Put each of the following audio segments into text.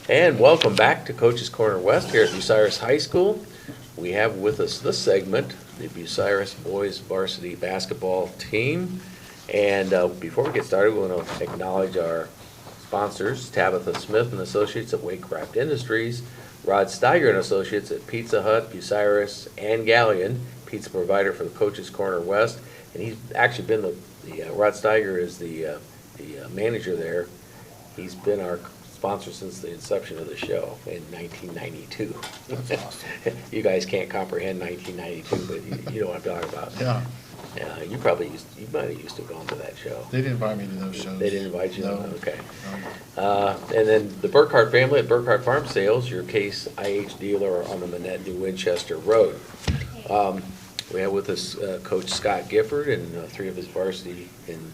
And welcome back to Coach's Corner West here at Bucyrus High School. We have with us this segment the Bucyrus boys varsity basketball team. And before we get started, we want to acknowledge our sponsors, Tabitha Smith and Associates at Wakecraft Industries, Rod Steiger and Associates at Pizza Hut, Bucyrus, and Galleon, pizza provider for the Coach's Corner West. And he's actually been Rod Steiger is the manager there. He's been our sponsor since the inception of the show in 1992. That's awesome. You guys can't comprehend 1992, but you know what I'm talking about. Yeah. You might have used to have gone to that show. They didn't invite me to those shows. They didn't invite you? No. Okay. No. And then the Burkhart family at Burkhart Farm Sales, your Case IH dealer on the Manette New Winchester Road. We have with us Coach Scott Gifford and three of his varsity and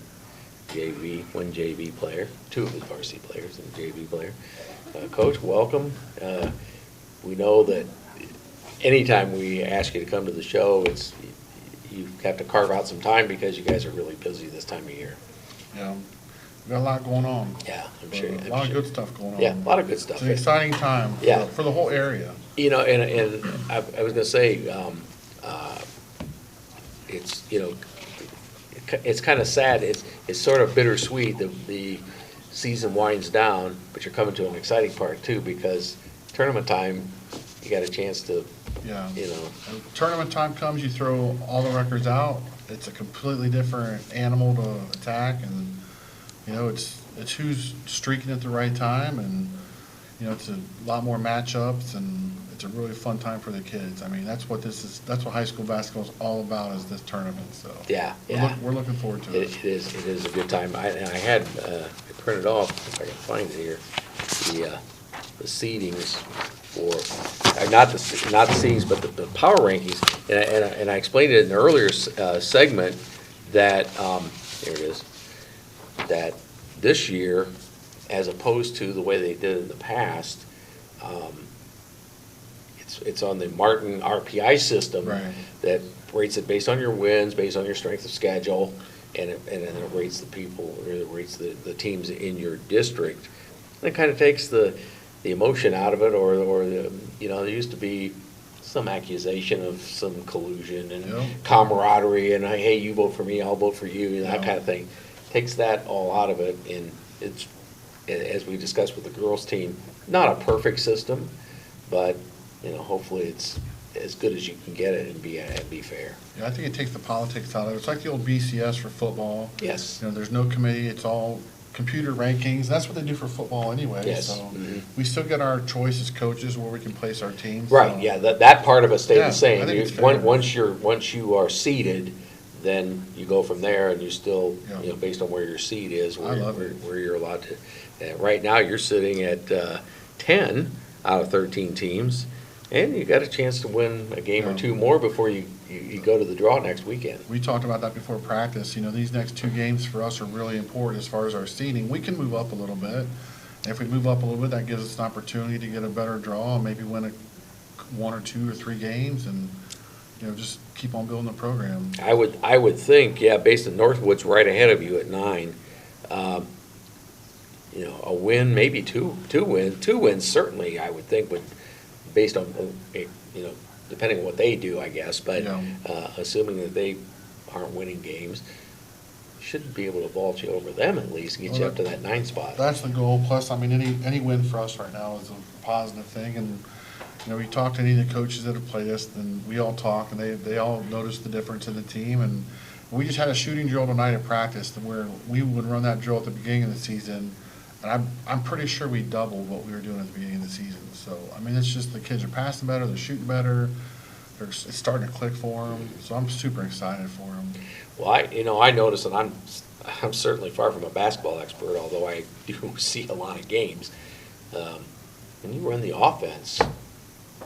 JV, one JV player, two of his varsity players and a JV player. Coach, welcome. We know that anytime we ask you to come to the show, you have to carve out some time because you guys are really busy this time of year. Yeah. We got a lot going on. Yeah, I'm sure. A lot of good stuff going on. Yeah, a lot of good stuff. It's an exciting time for the whole area. You know, and I was going to say, it's kind of sad. It's sort of bittersweet. The season winds down, but you're coming to an exciting part too, because tournament time, you got a chance to, Yeah. you know. When tournament time comes, you throw all the records out. It's a completely different animal to attack, and it's who's streaking at the right time, and it's a lot more matchups, and it's a really fun time for the kids. I mean, that's what high school basketball is all about, is this tournament. So Yeah. we're looking forward to it. It is a good time. I had I printed off, if I can find it here, the seedings for not the seedings, but the power rankings. And I explained it in an earlier segment that here it is, that this year, as opposed to the way they did in the past, it's on the Martin RPI system. Right. That rates it based on your wins, based on your strength of schedule, and then it rates the people, or it rates the teams in your district. And it kind of takes the emotion out of it, or there used to be some accusation of some collusion and camaraderie, and hey, you vote for me, I'll vote for you, that kind of thing. Takes that all out of it, and it's, as we discussed with the girls team, not a perfect system, but hopefully it's as good as you can get it and be fair. Yeah, I think it takes the politics out of it. It's like the old BCS for football. Yes. There's no committee. It's all computer rankings. That's what they do for football anyway. Yes. So Mm-hmm. we still get our choice as coaches where we can place our teams. Right. So. Yeah. That part of it stays Yeah, the same. I think it's fair. Once you are seeded, then you go from there, and you still based on where your seed is, where you're allowed to. Right now, you're sitting at 10 out of 13 teams. And you got a chance to win a game or two more before you go to the draw next weekend. We talked about that before practice. These next two games for us are really important as far as our seeding. We can move up a little bit. And if we move up a little bit, that gives us an opportunity to get a better draw and maybe win one or two or three games, and just keep on building the program. I would think, based on Northwood's right ahead of you at 9. A win, maybe two wins certainly, I would think, would. Based on, depending on what they do, I guess, but assuming that they aren't winning games, should be able to vault you over them at least, get you up to that 9 spot. That's the goal. Plus, I mean, any win for us right now is a positive thing. And, we talked to any of the coaches that have played us, and we all talk, and they all noticed the difference in the team. And we just had a shooting drill tonight at practice where we would run that drill at the beginning of the season. And I'm pretty sure we doubled what we were doing at the beginning of the season. So, I mean, it's just the kids are passing better, they're shooting better, it's starting to click for them. So I'm super excited for them. Well, I notice, and I'm certainly far from a basketball expert, although I do see a lot of games. When you run the offense,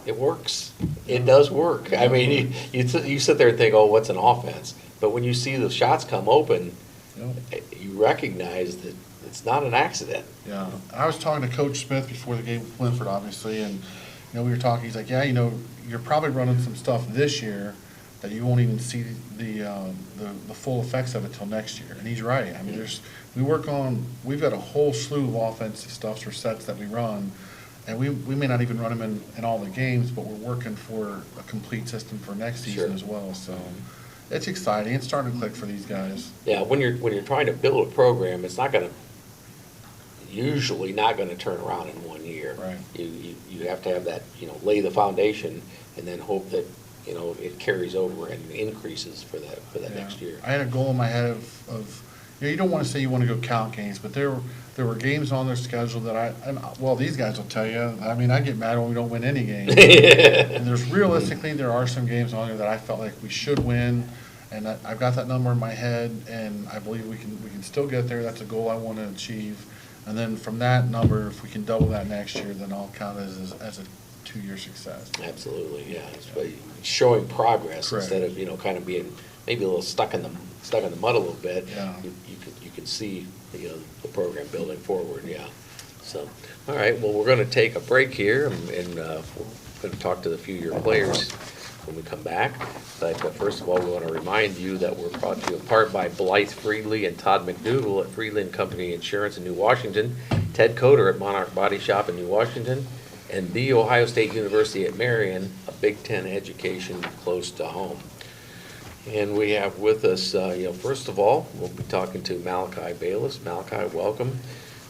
it works. It does work. I mean, you sit there and think, oh, what's an offense? But when you see the shots come open, you recognize that it's not an accident. Yeah. I was talking to Coach Smith before the game with Linford, obviously, and we were talking. He's like, "Yeah, you're probably running some stuff this year that you won't even see the full effects of it till next year. And he's right. I mean, we've got a whole slew of offensive stuffs or sets that we run, and we may not even run them in all the games, but we're working for a complete system for next season Sure. as well. So it's exciting. It's starting to click for these guys. Yeah, when you're trying to build a program, it's usually not gonna turn around in 1 year. Right. You have to have that, lay the foundation and then hope that, it carries over and increases for that Yeah. next year. I had a goal in my head of you don't want to say you want to go count games, but there were games on their schedule that these guys will tell you. I mean, I get mad when we don't win any games. And there are some games on there that I felt like we should win, and I've got that number in my head, and I believe we can still get there. That's a goal I want to achieve. And then from that number, if we can double that next year, then I'll count it as a 2-year success. Absolutely, yeah. It's showing progress Correct. instead of, kind of being maybe a little stuck in the mud a little bit. Yeah. You can see, the program building forward, yeah. So, all right, well, we're gonna take a break here and we're gonna talk to the few of your players when we come back. But first of all, we want to remind you that we're brought to you in part by Blythe Freedley and Todd McDougal at Freedley and Company Insurance in New Washington, Ted Coder at Monarch Body Shop in New Washington, and The Ohio State University at Marion, a Big Ten education close to home. And we have with us, first of all, we'll be talking to Malachi Bayless. Malachi, welcome.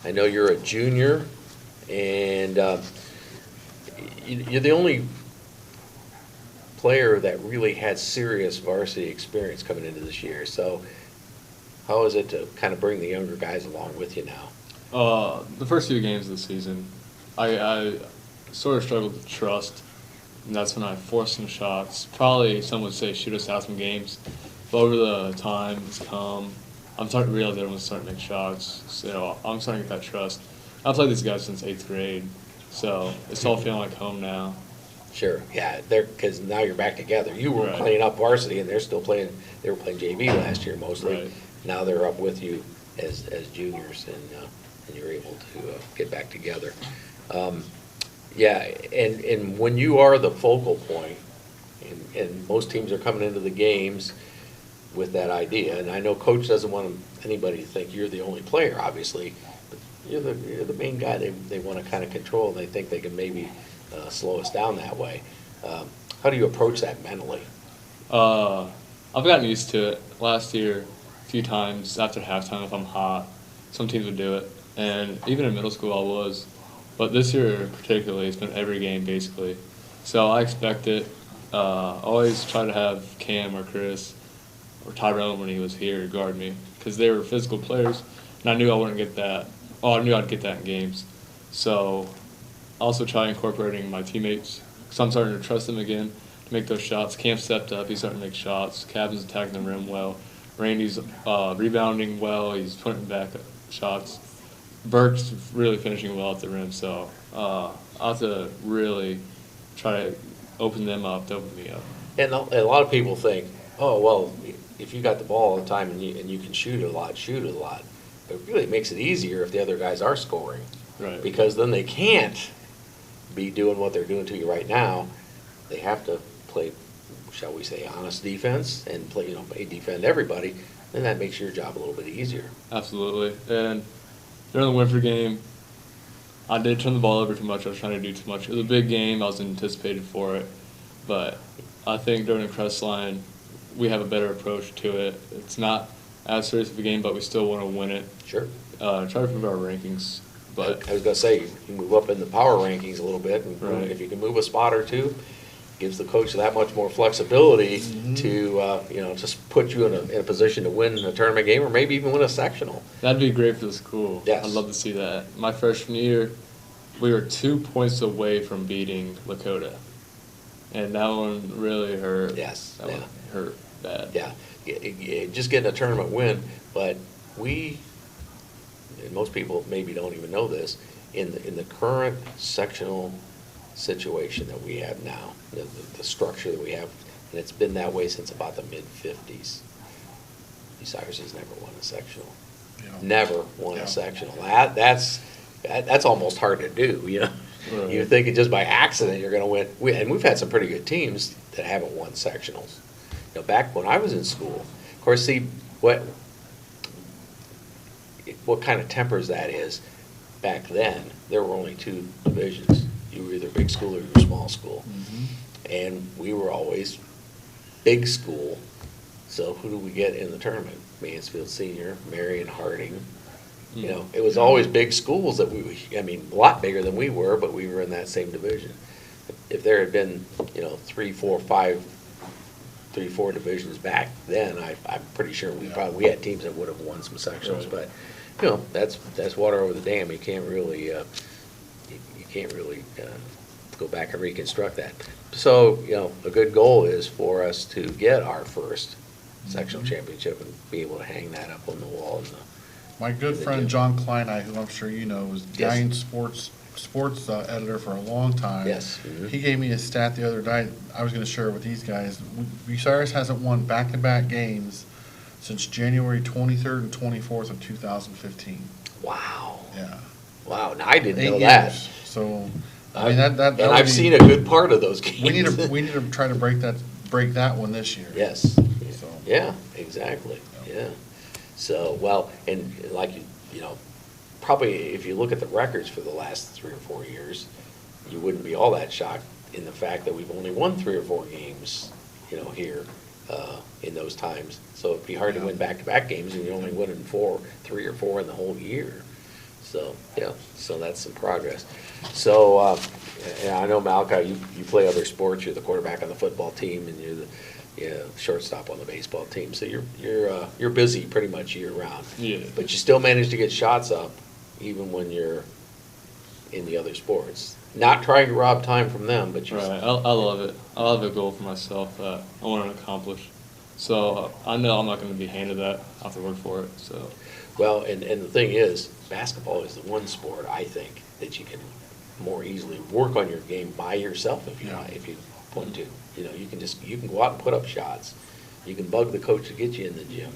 I know you're a junior, and you're the only player that really had serious varsity experience coming into this year. So how is it to kind of bring the younger guys along with you now? The first few games of the season, I sort of struggled to trust, and that's when I forced some shots. Probably some would say shoot us out some games, but over the time it's come, I'm starting to realize everyone's starting to make shots, so I'm starting to get that trust. I've played these guys since 8th grade, so it's all feeling like home now. Sure, yeah, because now you're back together. You were Right. playing up varsity, and they were playing JV last year mostly. Right. Now they're up with you as juniors, and you're able to get back together. Yeah, and when you are the focal point, and most teams are coming into the games with that idea, and I know Coach doesn't want anybody to think you're the only player, obviously, but you're the main guy they want to kind of control, and they think they can maybe slow us down that way. How do you approach that mentally? I've gotten used to it. Last year, a few times after halftime, if I'm hot, some teams would do it, and even in middle school I was. But this year particularly, it's been every game basically. So I expect it. Always try to have Cam or Chris or Tyrone when he was here guard me, because they were physical players, and I knew I wouldn't get that. Oh, I knew I'd get that in games. So also try incorporating my teammates, because I'm starting to trust them again to make those shots. Cam stepped up. He's starting to make shots. Cabin's attacking the rim well. Randy's rebounding well. He's putting back shots. Burke's really finishing well at the rim. So I'll have to really try to open them up to open me up. And a lot of people think, oh, well, if you got the ball all the time and you can shoot it a lot. But really, it makes it easier if the other guys are scoring. Right. Because then they can't be doing what they're doing to you right now. They have to play, shall we say, honest defense and play, defend everybody. Then that makes your job a little bit easier. Absolutely. And during the Winford game, I did turn the ball over too much. I was trying to do too much. It was a big game. I was anticipated for it. But I think during the crest line, we have a better approach to it. It's not as serious of a game, but we still want to win it. Sure. Try to improve our rankings. But I was going to say, you move up in the power rankings a little bit. And Right. if you can move a spot or two, gives the coach that much more flexibility to, just put you in a position to win a tournament game or maybe even win a sectional. that'd be great for the school. Yes. I'd love to see that. My freshman year, we were 2 points away from beating Lakota. And that one really hurt. Yes, That yeah. one hurt bad. Yeah, just getting a tournament win, but and most people maybe don't even know this, in the current sectional situation that we have now, the structure that we have, and it's been that way since about the mid-50s. Bucyrus has never won a sectional. Yeah. Never won Yeah. a sectional. That's almost hard to do, Right. You're thinking just by accident you're going to win. And we've had some pretty good teams that haven't won sectionals. back when I was in school, of course, see, what kind of tempers that is, back then, there were only two divisions. You were either big school or you were small school. And we were always big school. So who do we get in the tournament? Mansfield Senior, Marion, Harding. You know, it was always big schools that a lot bigger than we were, but we were in that same division. If there had been, 3, 4 divisions back then, I'm pretty sure we had teams that would have won some sections, but, that's water over the dam. You can't really, go back and reconstruct that. So, a good goal is for us to get our first sectional championship and be able to hang that up on the wall. My good friend John Kleinite, who I'm sure you know, was Yes. Giant sports editor for a long time. Yes. Mhm. He gave me a stat the other night. I was going to share it with these guys. Bucyrus hasn't won back-to-back games since January 23rd and 24th of 2015. Wow. Yeah. Wow, now I didn't 8 know that. years. So, I mean, that And would I've be- seen a good part of those games. We need to try to break that one this year. Yes. So. Yeah, exactly, yeah. So, well, and like, probably if you look at the records for the last 3 or 4 years, you wouldn't be all that shocked in the fact that we've only won 3 or 4 games, here, in those times. So it'd be hard to win back-to-back games, and you only win in 3 or 4 in the whole year. So, so that's some progress. So, and I know, Malachi, you play other sports. You're the quarterback on the football team, and you're the shortstop on the baseball team. So you're busy pretty much year round. Yeah. But you still manage to get shots up, even when you're in the other sports. Not trying to rob time from them, but you. Right, I love it. I have a goal for myself that I want to accomplish. So I know I'm not going to be handed that. I have to work for it. So. Well, and the thing is, basketball is the one sport, I think, that you can more easily work on your game by yourself if you want to. You can go out and put up shots. You can bug the coach to get you in the gym.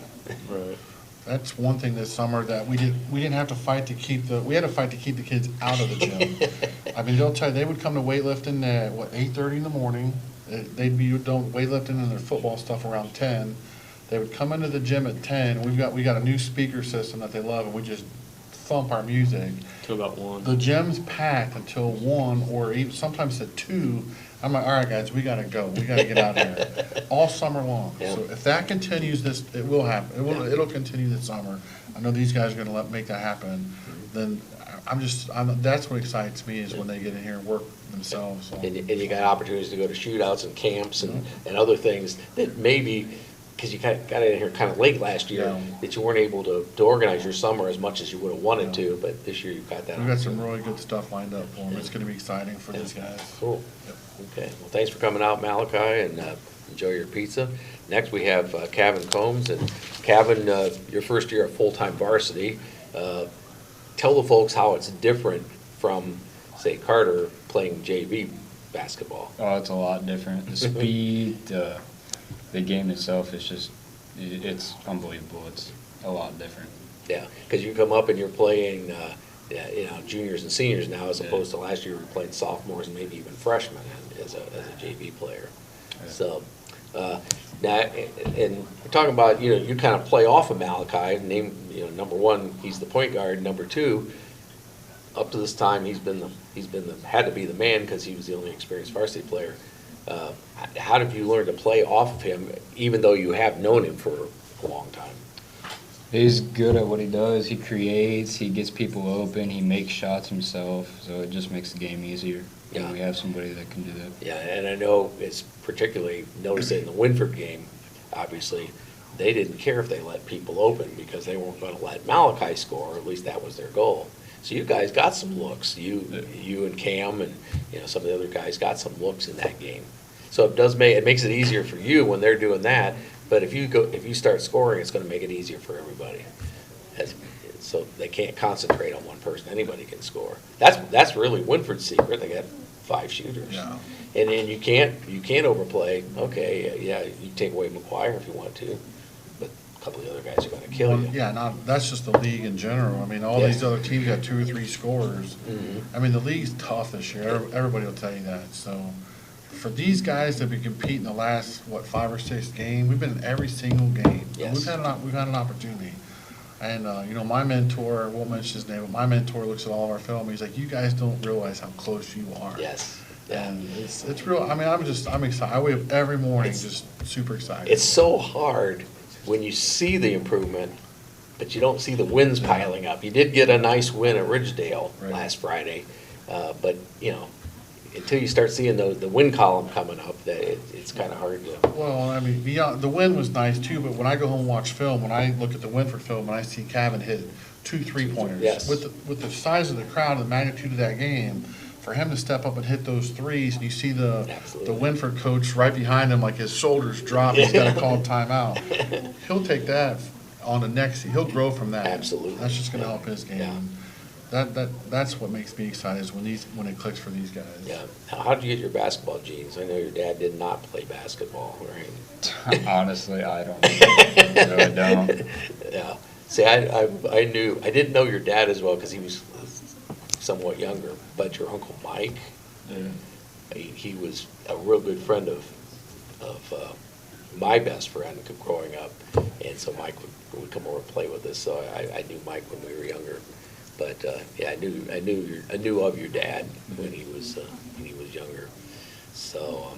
Right. That's one thing this summer that we didn't have to fight to keep we had to fight to keep the kids out of the gym. I mean, they'll tell you, they would come to weightlifting at 8:30 in the morning. They'd be doing weightlifting and their football stuff around 10. They would come into the gym at 10. We got a new speaker system that they love, and we just thump our music. Till about 1. The gym's packed until 1 or even sometimes at 2. I'm like, all right, guys, we gotta go. We gotta get out of here. All summer long. Yeah. So if that continues, it will happen. It'll continue this summer. I know these guys are gonna make that happen. Then that's what excites me is when they get in here and work themselves. So. And you got opportunities to go to shootouts and camps and other things that maybe, because you got in here kind of late last year, that you weren't able to organize your summer as much as you would have wanted to, but this year you've got that. We've got some really good stuff lined up for them. It's gonna be exciting for these guys. Cool. Okay, well, thanks for coming out, Malachi, and enjoy your pizza. Next, we have Kevin Combs, and Kevin, your first year at full-time varsity. Tell the folks how it's different from, say, Carter playing JV basketball. Oh, it's a lot different. The speed, the game itself is just, it's unbelievable. It's a lot different. Yeah, because you come up and you're playing, juniors and seniors now, as opposed to last year, you were playing sophomores and maybe even freshmen as a JV player. Yeah. So, now, and we're talking about, you kind of play off of Malachi, number one, he's the point guard, number two, up to this time, had to be the man because he was the only experienced varsity player. How did you learn to play off of him, even though you have known him for a long time? He's good at what he does. He creates, he gets people open, he makes shots himself, so it just makes the game easier. Yeah. And we have somebody that can do that. Yeah, and I know it's particularly noticed in the Winford game, obviously, they didn't care if they let people open because they weren't going to let Malachi score, or at least that was their goal. So you guys got some looks. You and Cam and some of the other guys got some looks in that game. So it makes it easier for you when they're doing that. But if you start scoring, it's going to make it easier for everybody. So they can't concentrate on one person. Anybody can score. That's really Winford's secret. They got 5 shooters. Yeah. And then you can't overplay. Okay, yeah, you take away McGuire if you want to, but a couple of the other guys are going to kill you. Yeah, that's just the league in general. I mean, all these other teams got 2 or 3 scorers. Mhm. I mean, the league's tough this year. Everybody will tell you that. So for these guys to be competing the last, 5 or 6 games, we've been in every single game. Yes. We've had an opportunity. And, my mentor, I won't mention his name, but my mentor looks at all of our film, he's like, you guys don't realize how close you are. Yes. Yeah. And it's real, I'm excited. I wake up every morning It's- just super excited. It's so hard when you see the improvement, but you don't see the wins piling up. You did get a nice win at Ridgedale Right. last Friday, but, until you start seeing the win column coming up, that it's kind of hard to. Well, beyond, the win was nice too, but when I go home and watch film, when I look at the Winford film, and I see Cavan hit 2 3-pointers. Yes. With the size of the crowd, the magnitude of that game, for him to step up and hit those threes, and you see the Absolutely. Winford coach right behind him, like his shoulders drop, he's gotta call timeout. He'll take that on the next, he'll grow from that. Absolutely. That's just gonna help his game. Yeah. That's what makes me excited, is when it clicks for these guys. Yeah. Now, how'd you get your basketball genes? I know your dad did not play basketball, right? Honestly, I don't know. I really don't. Yeah. See, I didn't know your dad as well because he was somewhat younger, but your Uncle Mike, he was a real good friend of my best friend growing up, and so Mike would come over and play with us. So I knew Mike when we were younger, but yeah, I knew of your dad when he was younger. So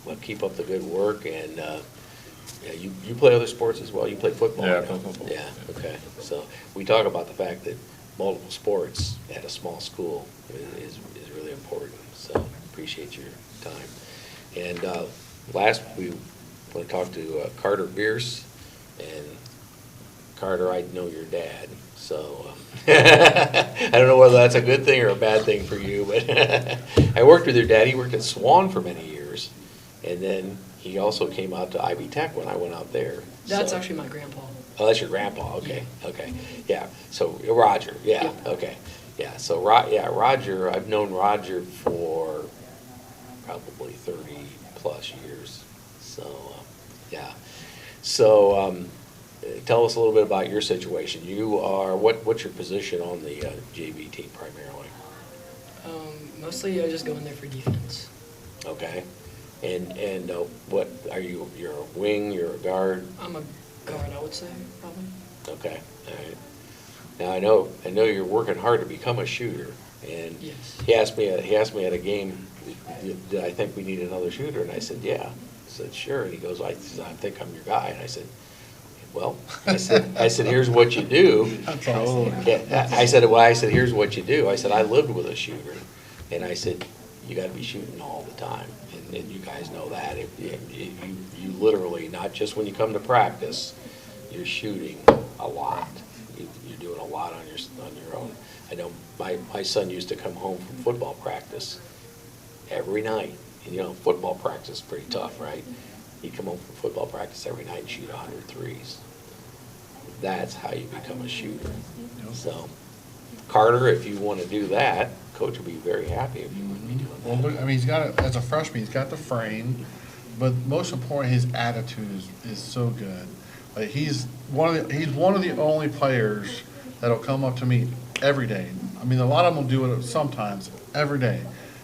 well, keep up the good work, and yeah, you play other sports as well. You play football. Yeah, I right? play football. Yeah. Okay. So we talk about the fact that multiple sports at a small school is really important. So appreciate your time. And last, we want to talk to Carter Bierce. And Carter, I know your dad, so I don't know whether that's a good thing or a bad thing for you, but I worked with your dad. He worked at Swan for many years, and then he also came out to Ivy Tech when I went out there. That's So- actually my grandpa. Oh, that's your grandpa, okay, okay, yeah, so Roger, yeah, okay, yeah, so Roger, I've known Roger for probably 30-plus years, so, yeah. So, tell us a little bit about your situation. You are, what's your position on the JV team primarily? Mostly I just go in there for defense. Okay, and what, you're a wing, you're a guard? I'm a guard, I would say, probably. Okay, all right. Now, I know you're working hard to become a shooter, and Yes. he asked me at a game, did I think we need another shooter? And I said, yeah. I said, sure. And he goes, I think I'm your guy. And I said, well, I said, here's what you do. That's awesome. Yeah, I said, here's what you do. I said, I lived with a shooter. And I said, you gotta be shooting all the time. And you guys know that. You literally, not just when you come to practice, you're shooting a lot. You're doing a lot on your own. I know my son used to come home from football practice every night. And football practice is pretty tough, right? He'd come home from football practice every night and shoot 100 threes. That's how you become a shooter. So, Carter, if you want to do that, Coach would be very happy if you would be doing Well, that. look, he's got it, as a freshman, he's got the frame, but most important, his attitude is so good. Like, he's one of the only players that'll come up to me every day. I mean, a lot of them will do it sometimes, every day.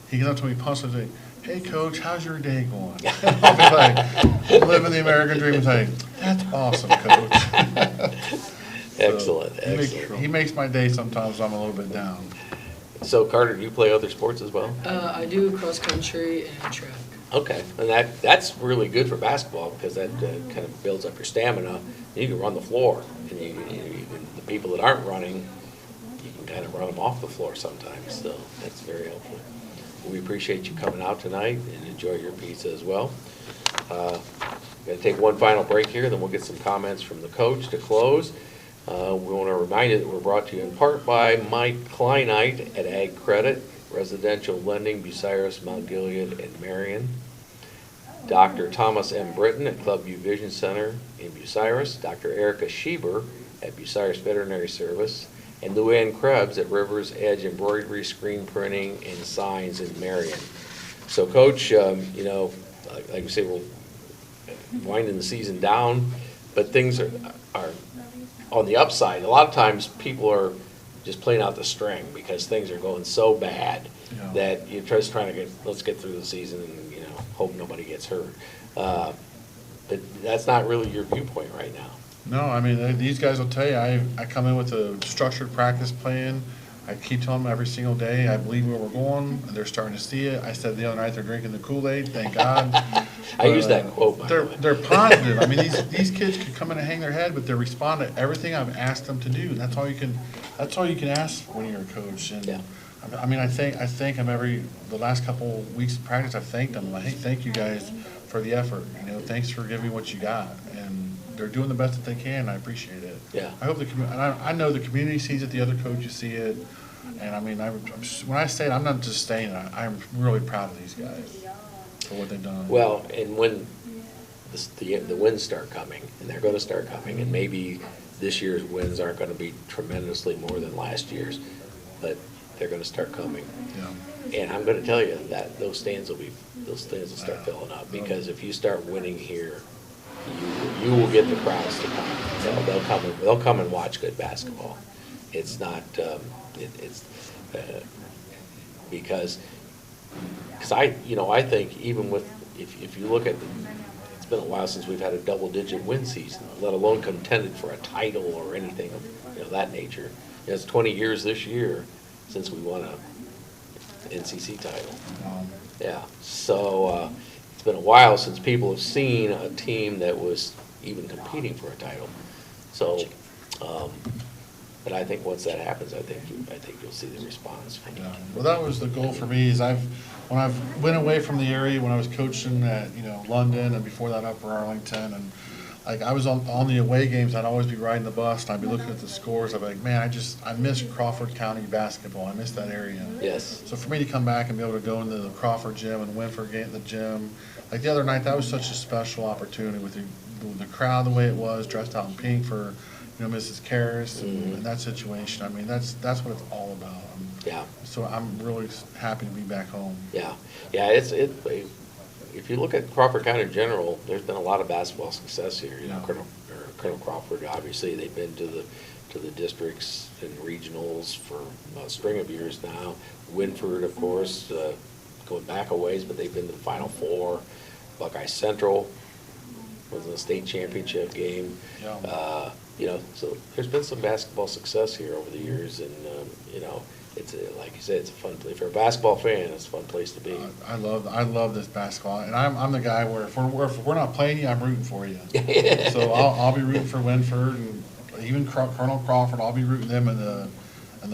He comes up to me, punches me, hey, Coach, how's your day going? I'll be like, living the American dream, and say, that's awesome, Coach. Excellent, So, excellent. He makes my day sometimes when I'm a little bit down. So, Carter, do you play other sports as well? I do cross country and track. Okay, and that's really good for basketball because that kind of builds up your stamina. You can run the floor, and the people that aren't running, you can kind of run them off the floor sometimes. So that's very helpful. We appreciate you coming out tonight and enjoy your pizza as well. We're going to take one final break here, then we'll get some comments from the coach to close. We want to remind you that we're brought to you in part by Mike Kleinite at Ag Credit, Residential Lending, Bucyrus, Mount Gilead, and Marion. Dr. Thomas M. Britton at Clubview Vision Center in Bucyrus. Dr. Erica Schieber at Bucyrus Veterinary Service. And Luann Krebs at Rivers Edge Embroidery, Screen Printing, and Signs in Marion. So, Coach, like we say, we're winding the season down, but things are on the upside. A lot of times people are just playing out the string because things are going so bad Yeah. that you're just trying to let's get through the season and, hope nobody gets hurt. But that's not really your viewpoint right now. No, I mean, these guys will tell you, I come in with a structured practice plan. I keep telling them every single day, I believe where we're going. They're starting to see it. I said the other night, they're drinking the Kool-Aid, thank God. I use that quote, by the way. They're positive. I mean, these kids can come in and hang their head, but they respond to everything I've asked them to do. And that's all you can ask when you're a coach. And Yeah. I mean, I thank them the last couple weeks of practice, I've thanked them. Like, hey, thank you guys for the effort. Thanks for giving me what you got. And they're doing the best that they can. I appreciate it. Yeah. I hope I know the community sees it, the other coaches see it. And I mean, when I say it, I'm not just saying it. I'm really proud of these guys for what they've done. Well, and when the wins start coming, and they're going to start coming, and maybe this year's wins aren't going to be tremendously more than last year's, but they're going to start coming. Yeah. And I'm going to tell you that those stands will start filling up, because if you start winning here, you will get the crowds to come. They'll come and watch good basketball. It's not because I think even with if you look at it's been a while since we've had a double-digit win season, let alone contended for a title or anything of that nature. It's 20 years this year since we won a NCC title. Yeah, so it's been a while since people have seen a team that was even competing for a title. So, but I think once that happens, I think you'll see the response. Yeah. Well, that was the goal for me. Is when I went away from the area, when I was coaching at London and before that Upper Arlington, and like I was on the away games, I'd always be riding the bus and I'd be looking at the scores. I'd be like, man, I miss Crawford County basketball. I miss that area. Yes. So for me to come back and be able to go into the Crawford gym and Winford the gym, like the other night, that was such a special opportunity with the crowd the way it was, dressed out in pink for Mrs. Karras and that situation. I mean, that's what it's all about. Yeah. So I'm really happy to be back home. Yeah. If you look at Crawford County in general, there's been a lot of basketball success here. Colonel Crawford, obviously, they've been to the districts and regionals for a string of years now. Winford, of course, going back a ways, but they've been to the Final Four. Buckeye Central was in the state championship game. Yeah. So there's been some basketball success here over the years, and it's like you said, it's a fun place. For a basketball fan, it's a fun place to be. I love this basketball, and I'm the guy where if we're not playing you, I'm rooting for you. So I'll be rooting for Winford and even Colonel Crawford. I'll be rooting them in the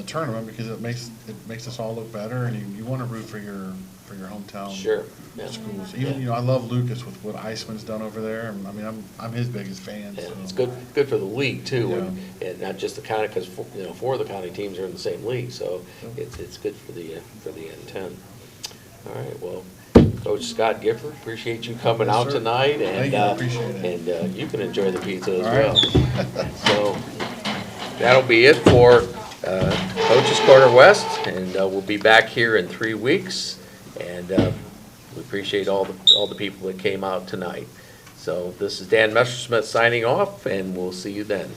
tournament because it makes us all look better, and you want to root for your hometown. Sure. Yeah. Schools. Even I love Lucas with what Iceman's done over there. And I mean, I'm his biggest fan. Yeah, so. it's good for the league too, and not just the county, because four of the county teams are in the same league, so it's good for the N10. All right, well, Coach Scott Gifford, appreciate you coming out tonight, and Thank you, appreciate it. And you can enjoy the pizza as All well. right. So that'll be it for Coach's Corner West, and we'll be back here in 3 weeks, and we appreciate all the people that came out tonight. So this is Dan Messersmith signing off, and we'll see you then.